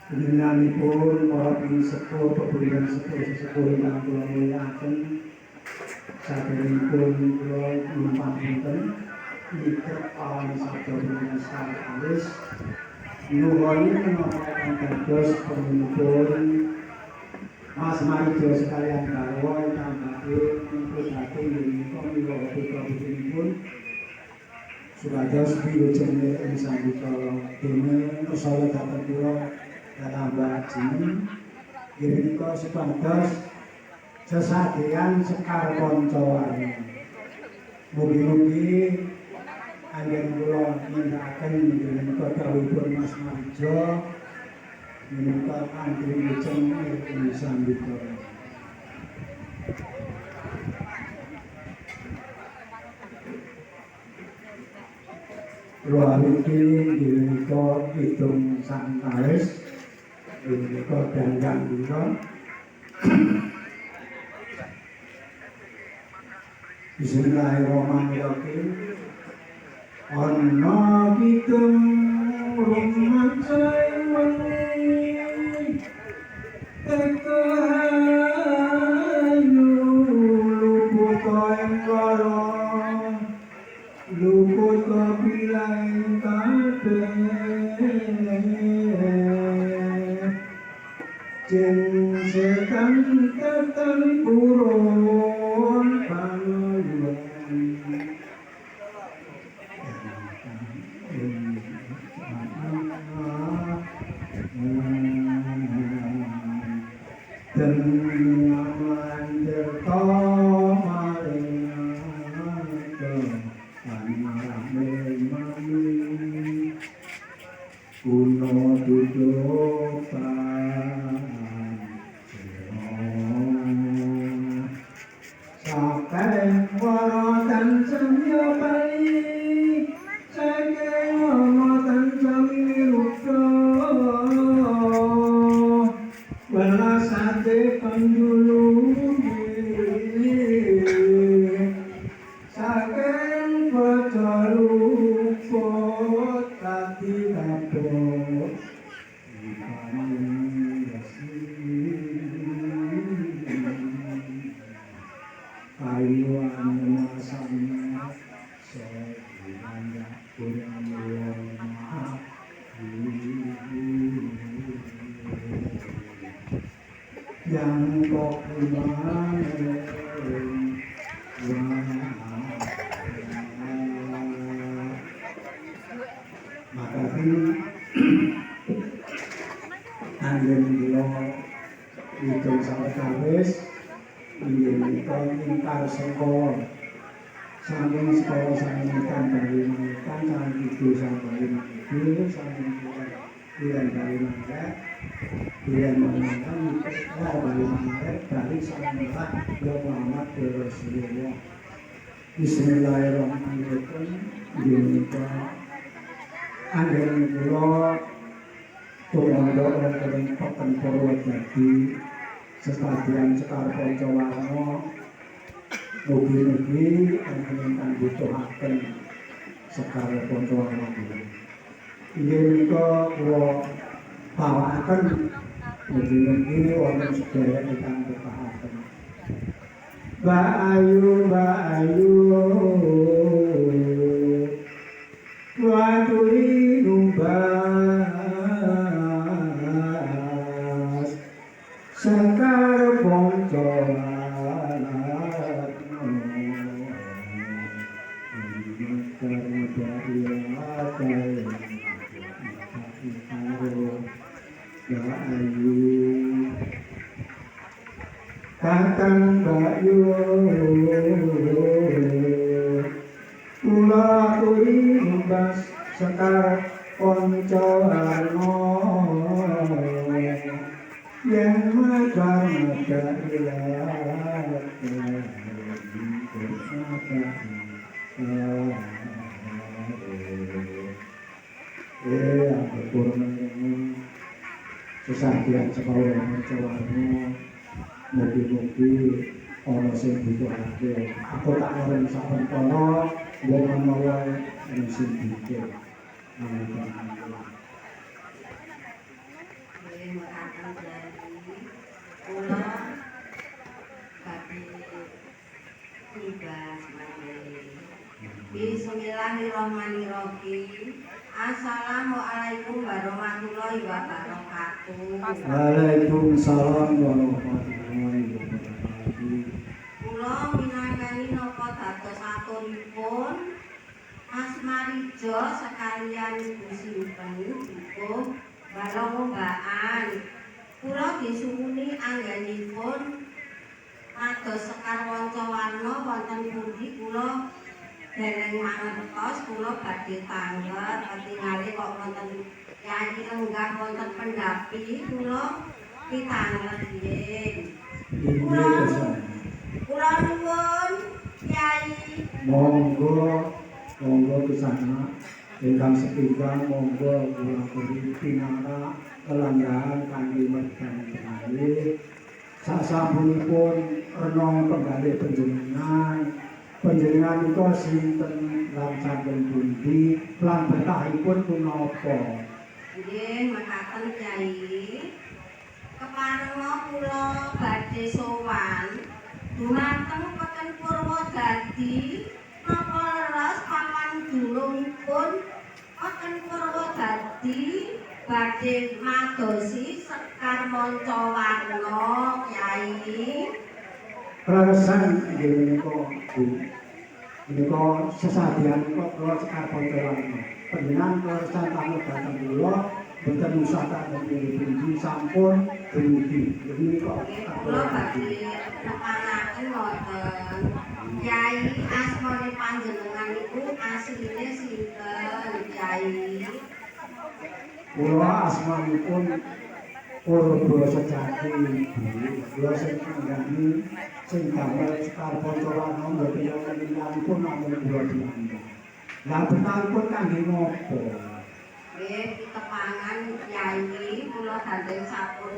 Panjenenganipun para pinisepuh pepurihan sepuh-sepuh ingkang kula mulyakaken saderengipun kula nyumpang wonten ngiket awan sabda panjenengan sekali alis nuwun menapa dados pemenipun Mas Marijo sekalian garwa ingkang badhe putrake menika mila putra-putrinipun supados wilujenge ing sambika dene kesala dhateng kula Mbak Jini menika supados sesadean sekar kanca warna. Mugi-mugi anggen kula nindakaken menika dawuhipun Mas Marijo menika kanthi wilujeng ing sambika. Ruaniki menika hitung santawis menika danggang dina Bismillahirrahmanirrahim. Ana kitung rumaca wengi teka ayu luput engkara luput kepilaing kabeh jen setan tetan purun pangulan dan nyaman cerita maring panarame mami kuno dudukan saking waradan semya bayi saking waradan semya rupa welasate panjulunge saking baca luput kati kapok ayuan masanya sebenarnya punya maaf yang kok makasih angin kula hitung sawetawis menika ingkar saka saking sekolah sangitan dari mangitan saking ibu sampai ibu saking bulan dari mangat bulan mangitan dari mangat dari sangitan Muhammad Rasulullah. Bismillahirrahmanirrahim. Menika anggen kula tumandha wonten Peken Purwodadi sestadian sekar kanca warna mugi-mugi ingkang butuhaken sekar kanca warna inggih menika kula bawakaken mugi-mugi wonten sedherek ingkang butuhaken. Mbak Ayu waturi numbas sekar kanca Kakang Bayu kula aturi numbas sekar kanca warna yen madang ilat sesajian sekolah kanca warna mugi-mugi ana sing butuhake. Aku tak ngarep saben kala wong menawa sing butuh. Bismillahirrahmanirrahim. Assalamualaikum warahmatullahi wabarakatuh. Waalaikumsalam warahmatullahi wabarakatuh. Kula minangkani napa dados aturipun Mas Marijo sekalian Ibu Simpen Ibu balong-lombaan. Kula disuwuni anggenipun mados sekar wanca-warna wonten pundi kula dereng mangertos kula badhe tanggap ketingali kok wonten Kyai enggak wonten pendapi kula pitanggep nggih. Kula nuwun Kyai. Monggo kesana ingkang sepisan monggo kula aturi pinara kelanggahan kangge mergan kalih. Sasampunipun renong penggalih panjenengan itu sinten lan sampun pundi lan betahipun punapa? Nggih, mekaten Kyai. Keparenga kula badhe sowan dumateng Peken Purwodadi napa leres papan dunungipun Peken Purwodadi badhe madosi sekar manca warna Kyai. Leresan inggih menika Bu. Menika sesadyanipun kula sekar manca warna. Panjenengan leresan tamu dhateng kula boten usah pundi sampun dumugi. Menika kula badhe nepanaken wonten Kyai asmane panjenengan niku asline sinten Kyai? kula asmanipun Purba Sejati. Kula sing kanggani sing damel sekar panca warna mboten wonten liyanipun namung kula diandhap. Lah betahipun kangge napa? Nggih, pitepangan Kyai kula gandeng sapun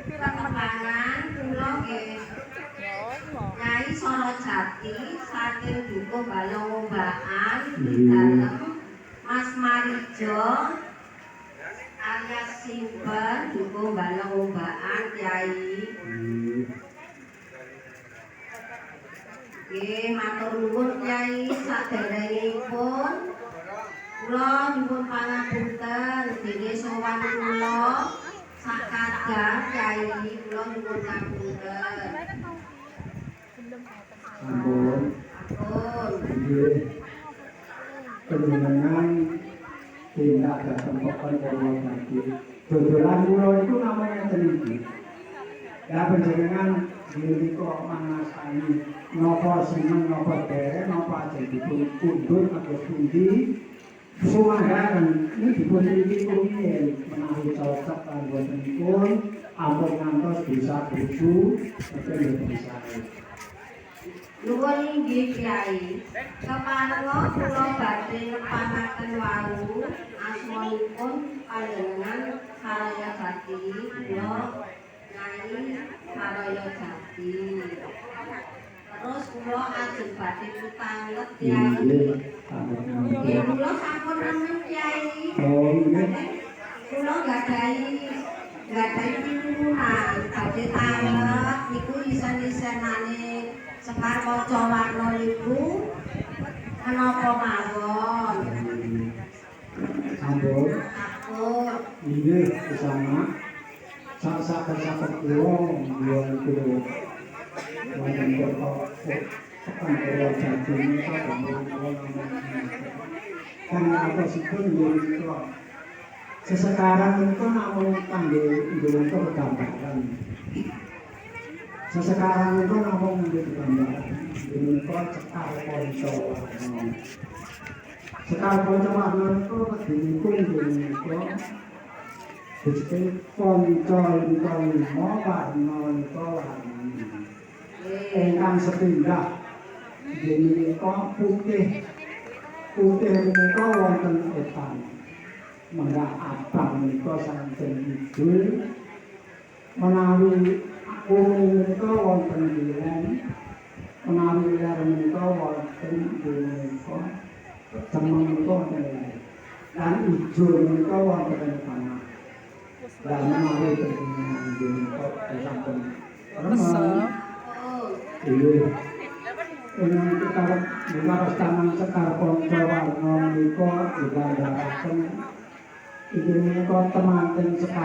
pitepangan kula nggih Kyai Sorojati saking Dukuh Balong-lombaan dalem Mas Marijo alias Simpen Dukuh Balong-lombaan Kyai. Nggih, matur nuwun Kyai saderengipun kula nyuwun pangapunten dene sowan kula sakadang Kyai kula nyuwun ngapunten. Sampun. Ampun. Nggih. Panjenengan tindak dhateng Peken Purwodadi. Dodolan kula niku namung ngeten iki. Ya panjenengan menika mangasani napa seneng napa derek napa ajengipun kundur kados pundi. Sumanggaken ini dipun iki rumiyin menawi cocok lan botenipun ampun ngantos bisa buju mboten bisa. Nuwun inggih Kyai. Keparenga kula badhe nepanaken wau asmanipun panjenengan Saraya Jati kula Nyai Saraya Jati. Terus kula ajeng badhe pitanggep Kyai. Nggih, kula sampun remen Kyai. Oh nggih. Kula gadahi pinuwuhan badhe tanggep niku isen-isenane sekar manca warna niku menapa mawon. Sampun. Ampun. Inggih kesana. Sak-sak kula nyuwun kula wonten Peken Purwodadi menika damel kula kan atosipun nggih kula. Sesekarang itu namung kangge nggih gambaran. Sesekarang itu namung nggih gambaran. Menika cekar panca warna. Cekar panca warna itu kedinipun nggih menika disebut panca lima warna nika warni. Ingkang sepindhah nggih menika putih. Putih menika wonten etan. Merah abang menika saking idul menawi kuning menika wonten bilen menawi ler menika wonten menika cemeng menika wonten ler lan ijo menika wonten tanah lan menawi menika sampun remen. Iya. Ini kita harus tanam sekar konco warna niko juga ada ini kok teman sekar